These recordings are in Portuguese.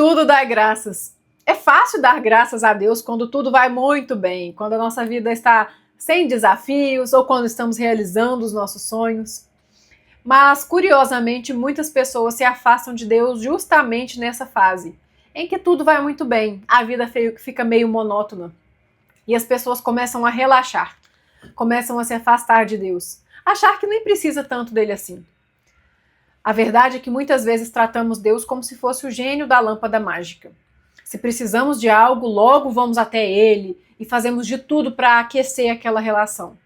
tudo dar graças. É fácil dar graças a Deus quando tudo vai muito bem, quando a nossa vida está sem desafios ou quando estamos realizando os nossos sonhos. Mas, curiosamente, muitas pessoas se afastam de Deus justamente nessa fase, em que tudo vai muito bem, a vida fica meio monótona e as pessoas começam a relaxar, começam a se afastar de Deus, achar que nem precisa tanto dele assim. A verdade é que muitas vezes tratamos Deus como se fosse o gênio da lâmpada mágica. Se precisamos de algo, logo vamos até ele e fazemos de tudo para aquecer aquela relação.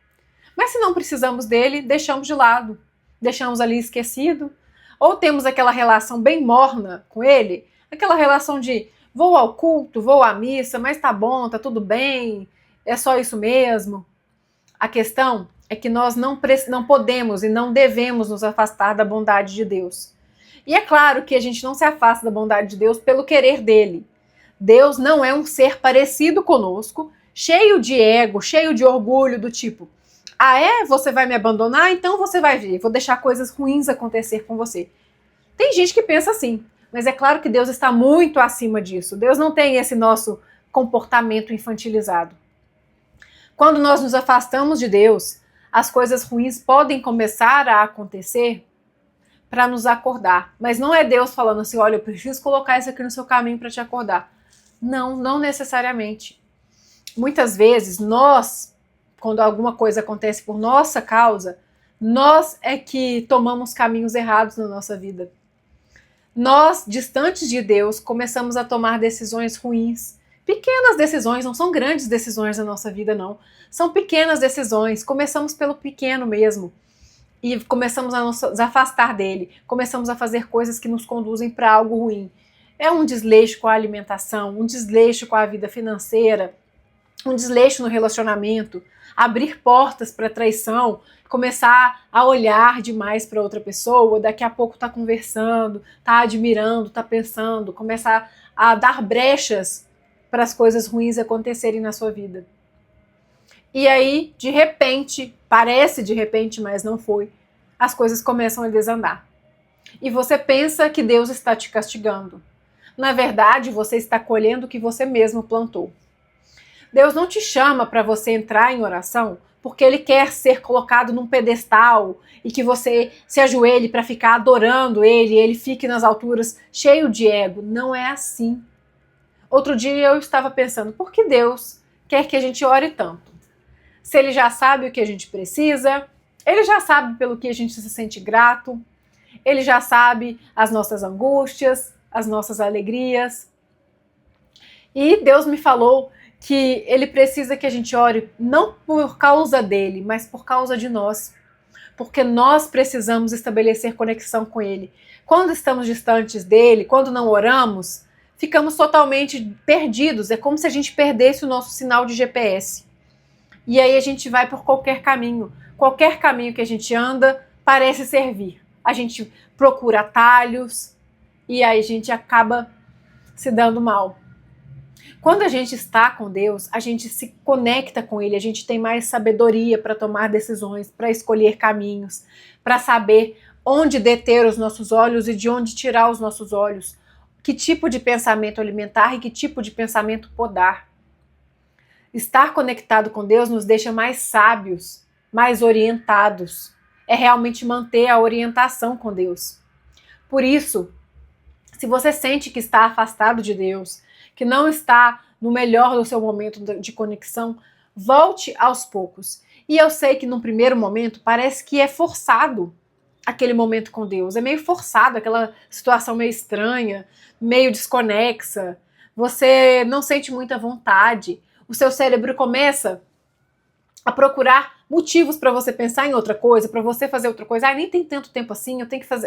Mas se não precisamos dele, deixamos de lado, deixamos ali esquecido, ou temos aquela relação bem morna com ele, aquela relação de vou ao culto, vou à missa, mas tá bom, tá tudo bem, é só isso mesmo. A questão é que nós não podemos e não devemos nos afastar da bondade de Deus. E é claro que a gente não se afasta da bondade de Deus pelo querer dele. Deus não é um ser parecido conosco, cheio de ego, cheio de orgulho, do tipo, ah é? Você vai me abandonar? Então você vai ver, vou deixar coisas ruins acontecer com você. Tem gente que pensa assim, mas é claro que Deus está muito acima disso. Deus não tem esse nosso comportamento infantilizado. Quando nós nos afastamos de Deus, as coisas ruins podem começar a acontecer para nos acordar. Mas não é Deus falando assim, olha, eu preciso colocar isso aqui no seu caminho para te acordar. Não, não necessariamente. Muitas vezes nós, quando alguma coisa acontece por nossa causa, nós é que tomamos caminhos errados na nossa vida. Nós, distantes de Deus, começamos a tomar decisões ruins. Pequenas decisões, não são grandes decisões na nossa vida, não. São pequenas decisões. Começamos pelo pequeno mesmo. E começamos a nos afastar dele. Começamos a fazer coisas que nos conduzem para algo ruim. É um desleixo com a alimentação, um desleixo com a vida financeira, um desleixo no relacionamento, abrir portas para traição, começar a olhar demais para outra pessoa, daqui a pouco tá conversando, tá admirando, tá pensando, começar a dar brechas para as coisas ruins acontecerem na sua vida. E aí, de repente, parece de repente, mas não foi, as coisas começam a desandar. E você pensa que Deus está te castigando. Na verdade, você está colhendo o que você mesmo plantou. Deus não te chama para você entrar em oração porque Ele quer ser colocado num pedestal e que você se ajoelhe para ficar adorando Ele, Ele fique nas alturas cheio de ego. Não é assim. Outro dia eu estava pensando, por que Deus quer que a gente ore tanto? Se Ele já sabe o que a gente precisa, Ele já sabe pelo que a gente se sente grato, Ele já sabe as nossas angústias, as nossas alegrias. E Deus me falou que Ele precisa que a gente ore não por causa dele, mas por causa de nós. Porque nós precisamos estabelecer conexão com Ele. Quando estamos distantes dele, quando não oramos, ficamos totalmente perdidos. É como se a gente perdesse o nosso sinal de GPS. E aí a gente vai por qualquer caminho. Qualquer caminho que a gente anda parece servir. A gente procura atalhos e aí a gente acaba se dando mal. Quando a gente está com Deus, a gente se conecta com Ele, a gente tem mais sabedoria para tomar decisões, para escolher caminhos, para saber onde deter os nossos olhos e de onde tirar os nossos olhos, que tipo de pensamento alimentar e que tipo de pensamento podar. Estar conectado com Deus nos deixa mais sábios, mais orientados. É realmente manter a orientação com Deus. Por isso, se você sente que está afastado de Deus, que não está no melhor do seu momento de conexão, volte aos poucos. E eu sei que num primeiro momento parece que é forçado aquele momento com Deus. É meio forçado, aquela situação meio estranha, meio desconexa. Você não sente muita vontade. O seu cérebro começa a procurar motivos para você pensar em outra coisa, para você fazer outra coisa. Nem tem tanto tempo assim,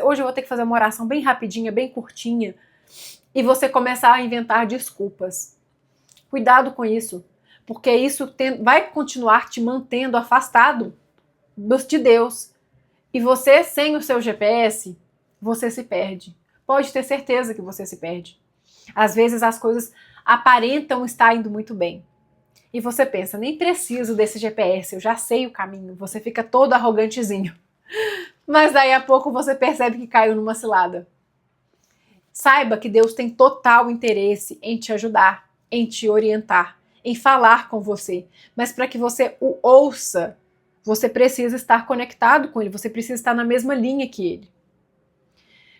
hoje eu vou ter que fazer uma oração bem rapidinha, bem curtinha. E você começa a inventar desculpas. Cuidado com isso, porque isso vai continuar te mantendo afastado de Deus. E você, sem o seu GPS, você se perde. Pode ter certeza que você se perde. Às vezes as coisas aparentam estar indo muito bem. E você pensa, nem preciso desse GPS, eu já sei o caminho. Você fica todo arrogantezinho. Mas daí a pouco você percebe que caiu numa cilada. Saiba que Deus tem total interesse em te ajudar, em te orientar, em falar com você. Mas para que você o ouça, você precisa estar conectado com ele, você precisa estar na mesma linha que ele.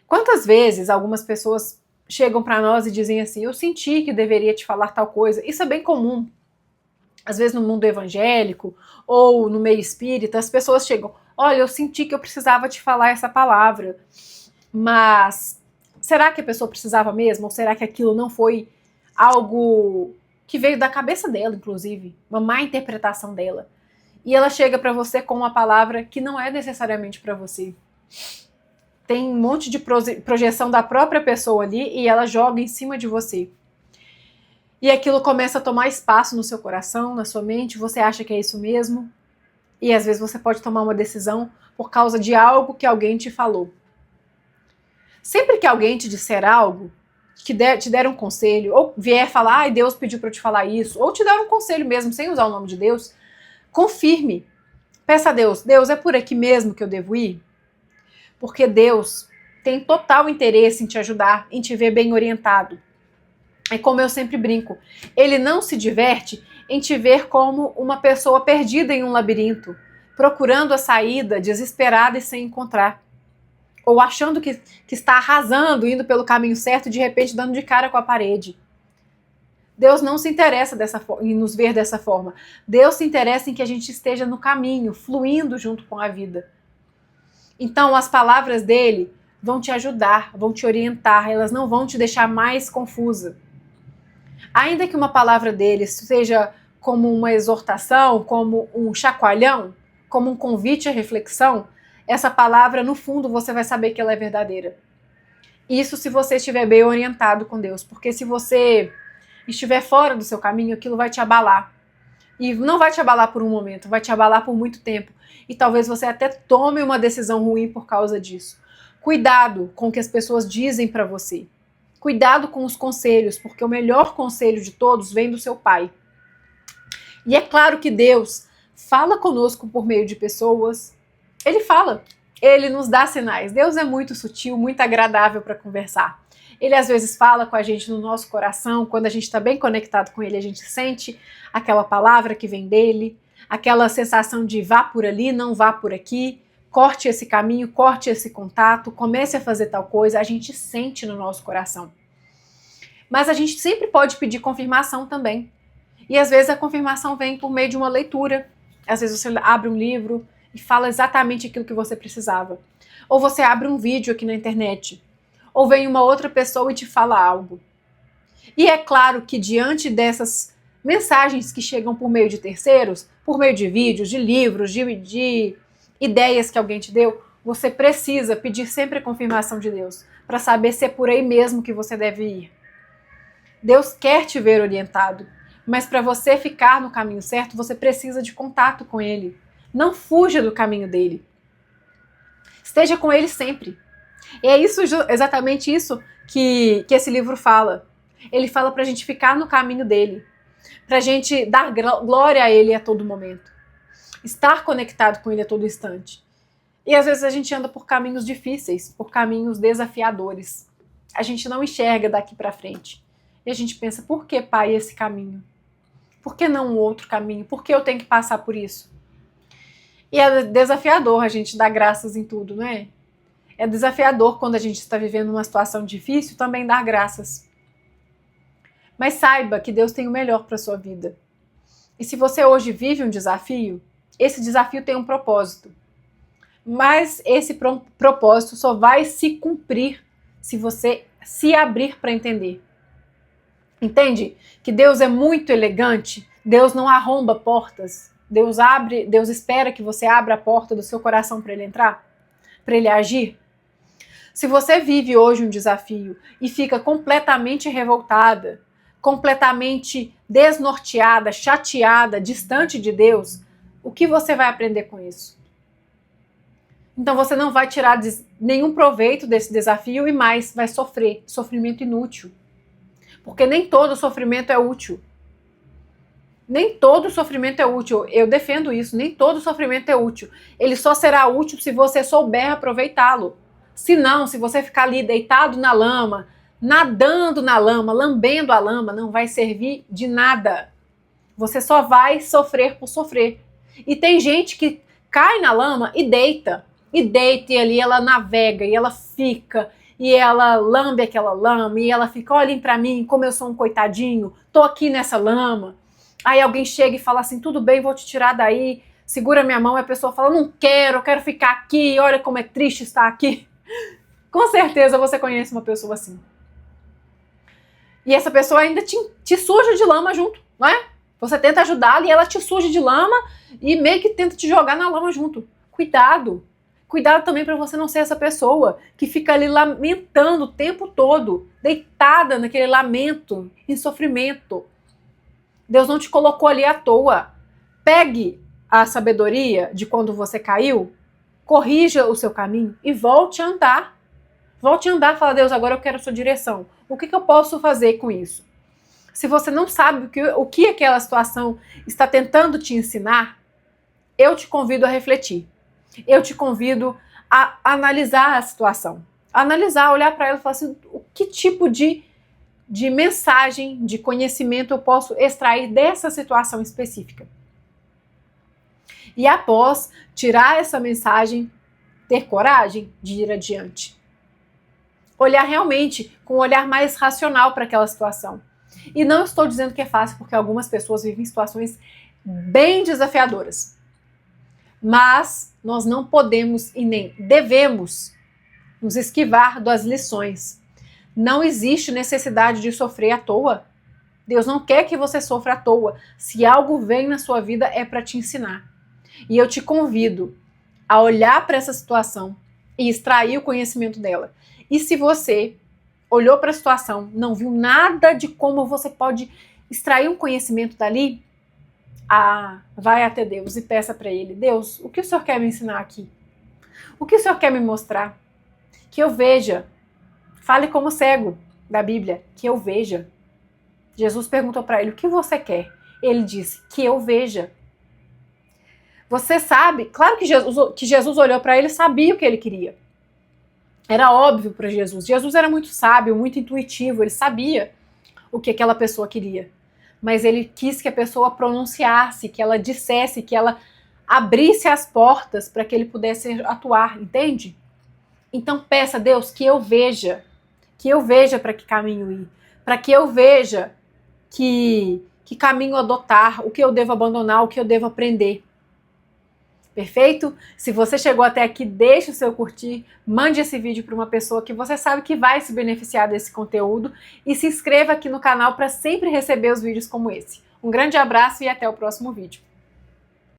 Quantas vezes algumas pessoas chegam para nós e dizem assim, eu senti que deveria te falar tal coisa. Isso é bem comum. Às vezes no mundo evangélico ou no meio espírita, as pessoas chegam, olha, eu senti que eu precisava te falar essa palavra, mas será que a pessoa precisava mesmo? Ou será que aquilo não foi algo que veio da cabeça dela, inclusive, uma má interpretação dela? E ela chega para você com uma palavra que não é necessariamente para você. Tem um monte de projeção da própria pessoa ali e ela joga em cima de você. E aquilo começa a tomar espaço no seu coração, na sua mente, você acha que é isso mesmo. E às vezes você pode tomar uma decisão por causa de algo que alguém te falou. Sempre que alguém te disser algo, te der um conselho, ou vier falar, ai, Deus pediu para eu te falar isso, ou te dar um conselho mesmo, sem usar o nome de Deus, confirme. Peça a Deus, Deus, é por aqui mesmo que eu devo ir? Porque Deus tem total interesse em te ajudar, em te ver bem orientado. É como eu sempre brinco, ele não se diverte em te ver como uma pessoa perdida em um labirinto, procurando a saída, desesperada e sem encontrar. Ou achando que está arrasando, indo pelo caminho certo e de repente dando de cara com a parede. Deus não se interessa em nos ver dessa forma. Deus se interessa em que a gente esteja no caminho, fluindo junto com a vida. Então as palavras dele vão te ajudar, vão te orientar, elas não vão te deixar mais confusa. Ainda que uma palavra dele seja como uma exortação, como um chacoalhão, como um convite à reflexão, essa palavra, no fundo, você vai saber que ela é verdadeira. Isso se você estiver bem orientado com Deus, porque se você estiver fora do seu caminho, aquilo vai te abalar. E não vai te abalar por um momento, vai te abalar por muito tempo. E talvez você até tome uma decisão ruim por causa disso. Cuidado com o que as pessoas dizem para você. Cuidado com os conselhos, porque o melhor conselho de todos vem do seu Pai. E é claro que Deus fala conosco por meio de pessoas. Ele fala, ele nos dá sinais. Deus é muito sutil, muito agradável para conversar. Ele às vezes fala com a gente no nosso coração, quando a gente está bem conectado com ele, a gente sente aquela palavra que vem dele, aquela sensação de vá por ali, não vá por aqui, corte esse caminho, corte esse contato, comece a fazer tal coisa, a gente sente no nosso coração. Mas a gente sempre pode pedir confirmação também. E às vezes a confirmação vem por meio de uma leitura. Às vezes você abre um livro e fala exatamente aquilo que você precisava. Ou você abre um vídeo aqui na internet. Ou vem uma outra pessoa e te fala algo. E é claro que diante dessas mensagens que chegam por meio de terceiros, por meio de vídeos, de livros, de ideias que alguém te deu, você precisa pedir sempre a confirmação de Deus, para saber se é por aí mesmo que você deve ir. Deus quer te ver orientado, mas para você ficar no caminho certo, você precisa de contato com Ele. Não fuja do caminho dele. Esteja com Ele sempre. E é isso, exatamente isso que esse livro fala. Ele fala para a gente ficar no caminho dele, para a gente dar glória a Ele a todo momento, estar conectado com Ele a todo instante. E às vezes a gente anda por caminhos difíceis, por caminhos desafiadores. A gente não enxerga daqui para frente. E a gente pensa, por que, Pai, esse caminho? Por que não um outro caminho? Por que eu tenho que passar por isso? E é desafiador a gente dar graças em tudo, não é? É desafiador quando a gente está vivendo uma situação difícil também dar graças. Mas saiba que Deus tem o melhor para a sua vida. E se você hoje vive um desafio, esse desafio tem um propósito. Mas esse propósito só vai se cumprir se você se abrir para entender. Entende? Que Deus é muito elegante, Deus não arromba portas, Deus espera que você abra a porta do seu coração para Ele entrar, para Ele agir. Se você vive hoje um desafio e fica completamente revoltada, completamente desnorteada, chateada, distante de Deus, o que você vai aprender com isso? Então você não vai tirar nenhum proveito desse desafio e mais, vai sofrer, sofrimento inútil. Porque nem todo sofrimento é útil. Nem todo sofrimento é útil. Eu defendo isso. Nem todo sofrimento é útil. Ele só será útil se você souber aproveitá-lo. Se não, se você ficar ali deitado na lama, nadando na lama, lambendo a lama, não vai servir de nada. Você só vai sofrer por sofrer. E tem gente que cai na lama e deita. E deita, e ali ela navega, e ela fica, e ela lambe aquela lama, e ela fica, olhem pra mim, como eu sou um coitadinho, tô aqui nessa lama. Aí alguém chega e fala assim, tudo bem, vou te tirar daí, segura minha mão, e a pessoa fala, não quero, eu quero ficar aqui, olha como é triste estar aqui. Com certeza você conhece uma pessoa assim. E essa pessoa ainda te suja de lama junto, não é? Você tenta ajudá-la e ela te suja de lama e meio que tenta te jogar na lama junto. Cuidado. Cuidado também para você não ser essa pessoa que fica ali lamentando o tempo todo, deitada naquele lamento, em sofrimento. Deus não te colocou ali à toa. Pegue a sabedoria de quando você caiu, corrija o seu caminho e volte a andar. Volte a andar, fala, Deus, agora eu quero a sua direção. O que eu posso fazer com isso? Se você não sabe o que aquela situação está tentando te ensinar, eu te convido a refletir. Eu te convido a analisar a situação. Analisar, olhar para ela e falar assim, o que tipo de mensagem, de conhecimento eu posso extrair dessa situação específica. E após tirar essa mensagem, ter coragem de ir adiante. Olhar realmente com um olhar mais racional para aquela situação. E não estou dizendo que é fácil, porque algumas pessoas vivem situações bem desafiadoras. Mas nós não podemos e nem devemos nos esquivar das lições. Não existe necessidade de sofrer à toa. Deus não quer que você sofra à toa. Se algo vem na sua vida, é para te ensinar. E eu te convido a olhar para essa situação e extrair o conhecimento dela. E se você olhou para a situação, não viu nada de como você pode extrair um conhecimento dali, vai até Deus e peça para Ele, Deus, o que o Senhor quer me ensinar aqui? O que o Senhor quer me mostrar? Que eu veja. Fale como cego da Bíblia, que eu veja. Jesus perguntou para ele, o que você quer? Ele disse, que eu veja. Você sabe, claro que Jesus olhou para ele e sabia o que ele queria. Era óbvio para Jesus. Jesus era muito sábio, muito intuitivo, ele sabia o que aquela pessoa queria. Mas ele quis que a pessoa pronunciasse, que ela dissesse, que ela abrisse as portas para que ele pudesse atuar, entende? Então peça a Deus que eu veja para que caminho ir, para que eu veja que caminho adotar, o que eu devo abandonar, o que eu devo aprender. Perfeito? Se você chegou até aqui, deixe o seu curtir, mande esse vídeo para uma pessoa que você sabe que vai se beneficiar desse conteúdo e se inscreva aqui no canal para sempre receber os vídeos como esse. Um grande abraço e até o próximo vídeo.